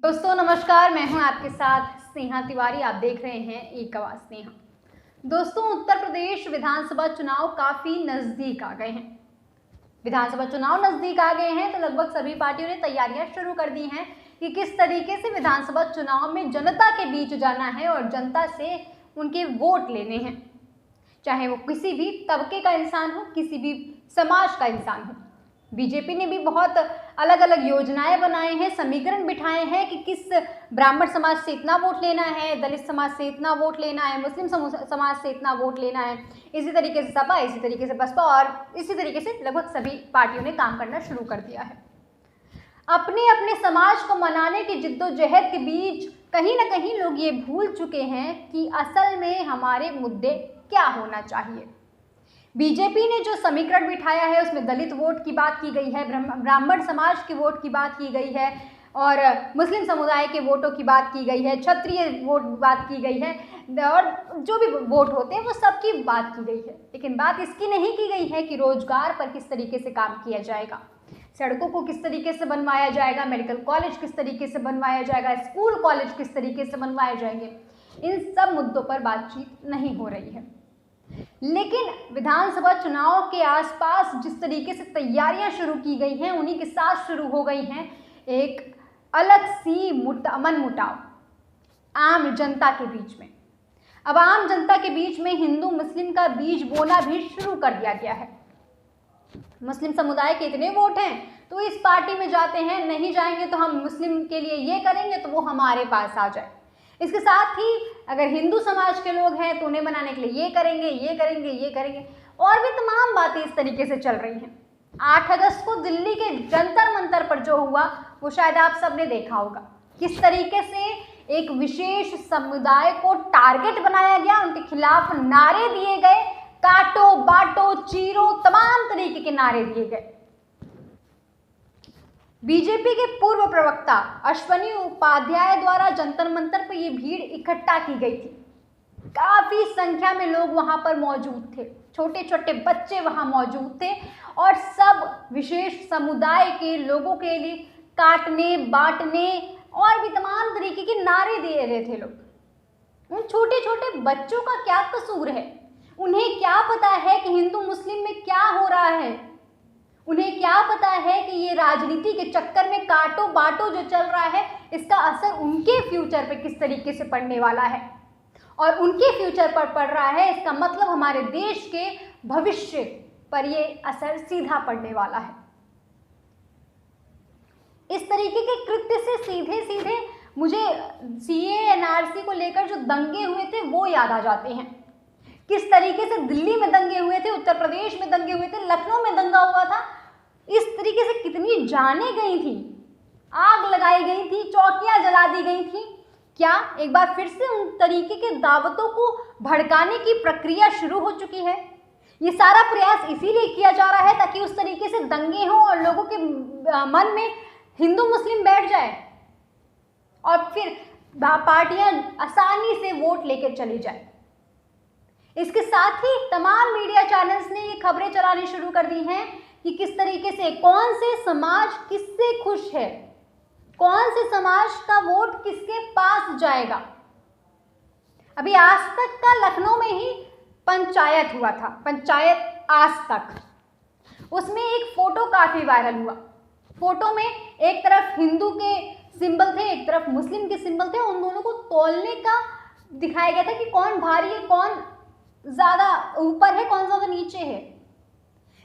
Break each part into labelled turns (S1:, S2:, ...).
S1: दोस्तों नमस्कार, मैं हूं आपके साथ स्नेहा तिवारी। आप देख रहे हैं एक आवाज स्नेहा। दोस्तों, उत्तर प्रदेश विधानसभा चुनाव काफी नजदीक आ गए हैं। विधानसभा चुनाव नजदीक आ गए हैं तो लगभग सभी पार्टियों ने तैयारियां शुरू कर दी हैं कि किस तरीके से विधानसभा चुनाव में जनता के बीच जाना है और जनता से उनके वोट लेने हैं, चाहे वो किसी भी तबके का इंसान हो, किसी भी समाज का इंसान हो। बीजेपी ने भी बहुत अलग अलग योजनाएं बनाए हैं, समीकरण बिठाए हैं कि किस ब्राह्मण समाज से इतना वोट लेना है, दलित समाज से इतना वोट लेना है, मुस्लिम समाज से इतना वोट लेना है। इसी तरीके से सपा, इसी तरीके से बसपा और इसी तरीके से लगभग सभी पार्टियों ने काम करना शुरू कर दिया है। अपने अपने समाज को मनाने की जिद्दोजहद के बीच कहीं ना कहीं लोग ये भूल चुके हैं कि असल में हमारे मुद्दे क्या होना चाहिए। बीजेपी ने जो समीकरण बिठाया है उसमें दलित वोट की बात की गई है, ब्राह्मण समाज के वोट की बात की गई है और मुस्लिम समुदाय के वोटों की बात की गई है, क्षत्रिय वोट बात की गई है और जो भी वोट होते हैं वो सबकी बात की गई है। लेकिन बात इसकी नहीं की गई है कि रोजगार पर किस तरीके से काम किया जाएगा, सड़कों को किस तरीके से बनवाया जाएगा, मेडिकल कॉलेज किस तरीके से बनवाया जाएगा, स्कूल कॉलेज किस तरीके से बनवाए जाएंगे। इन सब मुद्दों पर बातचीत नहीं हो रही है। लेकिन विधानसभा चुनाव के आसपास जिस तरीके से तैयारियां शुरू की गई हैं, उन्हीं के साथ शुरू हो गई हैं एक अलग सी मनमुटाव आम जनता के बीच में। अब आम जनता के बीच में हिंदू मुस्लिम का बीज बोना भी शुरू कर दिया गया है। मुस्लिम समुदाय के इतने वोट हैं तो इस पार्टी में जाते हैं, नहीं जाएंगे तो हम मुस्लिम के लिए ये करेंगे तो वो हमारे पास आ जाए। इसके साथ ही अगर हिंदू समाज के लोग हैं तो उन्हें बनाने के लिए ये करेंगे, ये करेंगे, ये करेंगे और भी तमाम बातें इस तरीके से चल रही हैं। 8 अगस्त को दिल्ली के जंतर मंतर पर जो हुआ वो शायद आप सबने देखा होगा। किस तरीके से एक विशेष समुदाय को टारगेट बनाया गया, उनके खिलाफ नारे दिए गए, काटो बांटो चीरो तमाम तरीके के नारे दिए गए। बीजेपी के पूर्व प्रवक्ता अश्वनी उपाध्याय द्वारा जंतर मंतर पर यह भीड़ इकट्ठा की गई थी। काफी संख्या में लोग वहां पर मौजूद थे, छोटे छोटे बच्चे वहां मौजूद थे और सब विशेष समुदाय के लोगों के लिए काटने बांटने और भी तमाम तरीके के नारे दे रहे थे लोग। उन छोटे छोटे बच्चों का क्या कसूर है? उन्हें क्या पता है कि हिंदू मुस्लिम में क्या हो रहा है? उन्हें क्या पता है कि ये राजनीति के चक्कर में काटो बांटो जो चल रहा है इसका असर उनके फ्यूचर पे किस तरीके से पड़ने वाला है? और उनके फ्यूचर पर पड़ रहा है, इसका मतलब हमारे देश के भविष्य पर ये असर सीधा पड़ने वाला है। इस तरीके के कृत्य से सीधे सीधे मुझे सीए एनआरसी को लेकर जो दंगे हुए थे वो याद आ जाते हैं। किस तरीके से दिल्ली में दंगे हुए थे, उत्तर प्रदेश में दंगे हुए थे, लखनऊ में दंगा हुआ था। इस तरीके से कितनी जानें गई थी, आग लगाई गई थी, चौकियां जला दी गई थी। क्या एक बार फिर से उन तरीके के दावतों को भड़काने की प्रक्रिया शुरू हो चुकी है? ये सारा प्रयास इसीलिए किया जा रहा है ताकि उस तरीके से दंगे हों और लोगों के मन में हिंदू मुस्लिम बैठ जाए और फिर पार्टियां आसानी से वोट लेकर चली जाए। इसके साथ ही तमाम मीडिया चैनल्स ने ये खबरें चलानी शुरू कर दी हैं कि किस तरीके से कौन से समाज किससे खुश है, कौन से समाज का वोट किसके पास जाएगा। अभी आज तक का लखनऊ में ही पंचायत हुआ था, पंचायत आज तक। उसमें एक फोटो काफी वायरल हुआ। फोटो में एक तरफ हिंदू के सिंबल थे, एक तरफ मुस्लिम के सिंबल थे। उन दोनों को तौलने का दिखाया गया था कि कौन भारी है, कौन ज्यादा ऊपर है, कौन ज्यादा नीचे है।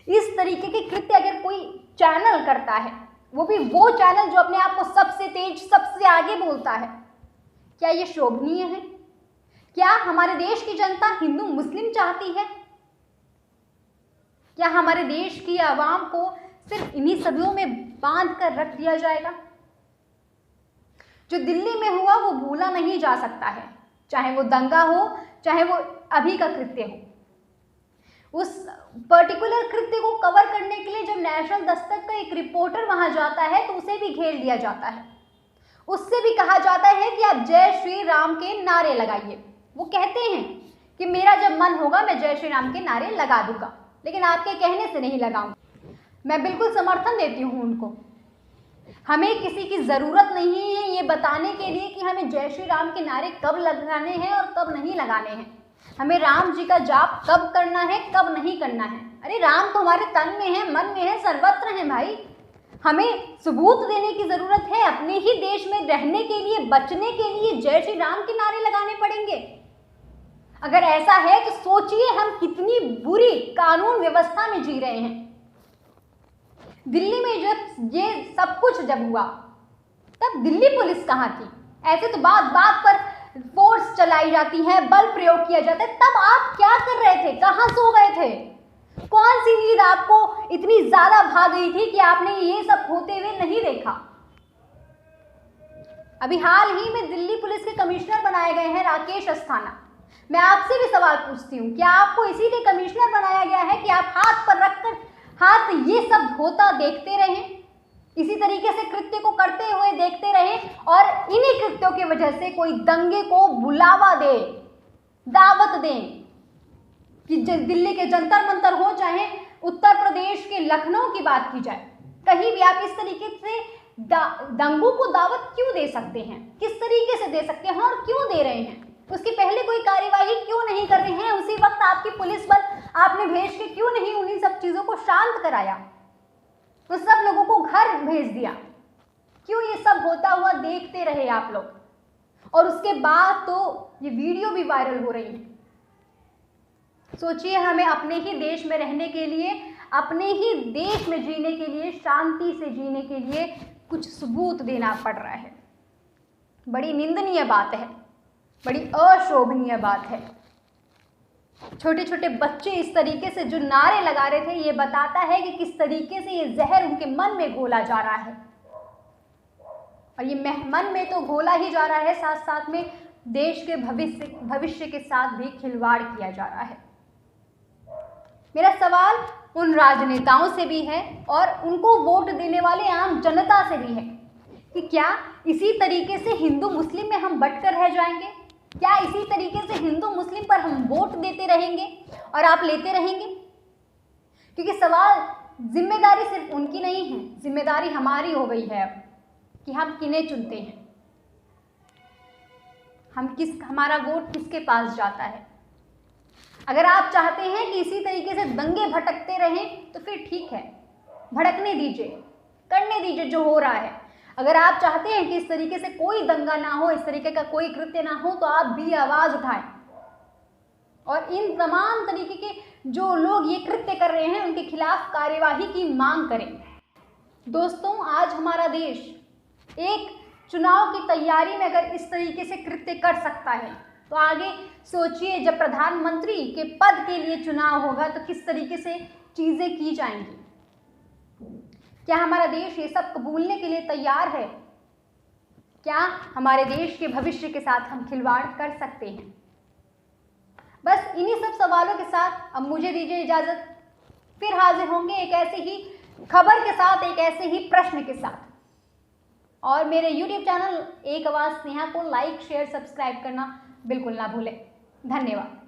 S1: इस तरीके के कृत्य अगर कोई चैनल करता है, वो भी वो चैनल जो अपने आप को सबसे तेज सबसे आगे बोलता है, क्या ये शोभनीय है? क्या हमारे देश की जनता हिंदू मुस्लिम चाहती है? क्या हमारे देश की आवाम को सिर्फ इन्हीं सदियों में बांध कर रख दिया जाएगा? जो दिल्ली में हुआ वो भूला नहीं जा सकता है, चाहे वो दंगा हो, चाहे वो अभी का कृत्य हो। उस पर्टिकुलर कृत्य को कवर करने के लिए जब नेशनल दस्तक का एक रिपोर्टर वहां जाता है तो उसे भी घेर लिया जाता है। उससे भी कहा जाता है कि आप जय श्री राम के नारे लगाइए। वो कहते हैं कि मेरा जब मन होगा मैं जय श्री राम के नारे लगा दूंगा, लेकिन आपके कहने से नहीं लगाऊंगा। मैं बिल्कुल समर्थन देती हूँ उनको, हमें किसी की ज़रूरत नहीं है ये बताने के लिए कि हमें जय श्री राम के नारे कब लगाने हैं और कब नहीं लगाने हैं। हमें राम जी का जाप कब करना है, कब नहीं करना है। अरे राम तो हमारे तन में है, मन में है, सर्वत्र है भाई। हमें सबूत देने की ज़रूरत है। अपने ही देश में रहने के लिए, बचने के लिए जय श्री राम के नारे लगाने पड़ेंगे। अगर ऐसा है तो सोचिए हम कितनी बुरी कानून व्यवस्था में जी रहे हैं। दिल्ली में जब ये सब कुछ जब हुआ तब दिल्ली पुलिस कहाँ थी? ऐसे तो बात बात पर फोर्स चलाई जाती है, बल प्रयोग किया जाता है, तब आप क्या कर रहे थे? कहाँ सो गए थे? कौन सी नींद आपको इतनी ज्यादा भा गई थी कि आपने ये सब होते हुए नहीं देखा? अभी हाल ही में दिल्ली पुलिस के कमिश्नर बनाए गए हैं राकेश अस्थाना। मैं आपसे भी सवाल पूछती हूँ, क्या आपको इसीलिए कमिश्नर बनाया गया है कि आप हाथ पर रखकर हाथ ये सब होता देखते रहें, इसी तरीके से कृत्य को करते हुए देखते रहें और इन्हीं कृत्यों की वजह से कोई दंगे को बुलावा दे, दावत दें कि दिल्ली के जंतर मंतर हो, चाहे उत्तर प्रदेश के लखनऊ की बात की जाए, कहीं भी आप इस तरीके से दंगों को दावत क्यों दे सकते हैं? किस तरीके से दे सकते हैं और क्यों दे रहे हैं? उसके पहले कोई कार्यवाही क्यों नहीं कर रहे हैं? उसी वक्त आपकी पुलिस बल आपने भेज के क्यों नहीं उन्हीं सब चीजों को शांत कराया? तो सब लोगों को घर भेज दिया? क्यों ये सब होता हुआ देखते रहे आप लोग? और उसके बाद तो ये वीडियो भी वायरल हो रही है। सोचिए, हमें अपने ही देश में रहने के लिए, अपने ही देश में जीने के लिए, शांति से जीने के लिए कुछ सबूत देना पड़ रहा है। बड़ी निंदनीय बात है, बड़ी अशोभनीय बात है। छोटे छोटे बच्चे इस तरीके से जो नारे लगा रहे थे, ये बताता है कि किस तरीके से ये जहर उनके मन में घोला जा रहा है। और ये मन में तो घोला ही जा रहा है, साथ साथ में देश के भविष्य के साथ भी खिलवाड़ किया जा रहा है। मेरा सवाल उन राजनेताओं से भी है और उनको वोट देने वाले आम जनता से भी है कि क्या इसी तरीके से हिंदू मुस्लिम में हम बंटकर रह जाएंगे? क्या इसी तरीके से हिंदू मुस्लिम पर हम वोट देते रहेंगे और आप लेते रहेंगे? क्योंकि सवाल, जिम्मेदारी सिर्फ उनकी नहीं है, जिम्मेदारी हमारी हो गई है कि हम किन्हें चुनते हैं, हमारा वोट किसके पास जाता है। अगर आप चाहते हैं कि इसी तरीके से दंगे भटकते रहें तो फिर ठीक है, भड़कने दीजिए, करने दीजिए जो हो रहा है। अगर आप चाहते हैं कि इस तरीके से कोई दंगा ना हो, इस तरीके का कोई कृत्य ना हो, तो आप भी आवाज उठाएं और इन तमाम तरीके के जो लोग ये कृत्य कर रहे हैं उनके खिलाफ कार्यवाही की मांग करें। दोस्तों, आज हमारा देश एक चुनाव की तैयारी में अगर इस तरीके से कृत्य कर सकता है, तो आगे सोचिए जब प्रधानमंत्री के पद के लिए चुनाव होगा तो किस तरीके से चीजें की जाएंगी। क्या हमारा देश ये सब कबूलने के लिए तैयार है? क्या हमारे देश के भविष्य के साथ हम खिलवाड़ कर सकते हैं? बस इन्हीं सब सवालों के साथ अब मुझे दीजिए इजाजत। फिर हाजिर होंगे एक ऐसे ही खबर के साथ, एक ऐसे ही प्रश्न के साथ। और मेरे YouTube चैनल एक आवाज स्नेहा को लाइक, शेयर, सब्सक्राइब करना बिल्कुल ना भूलें। धन्यवाद।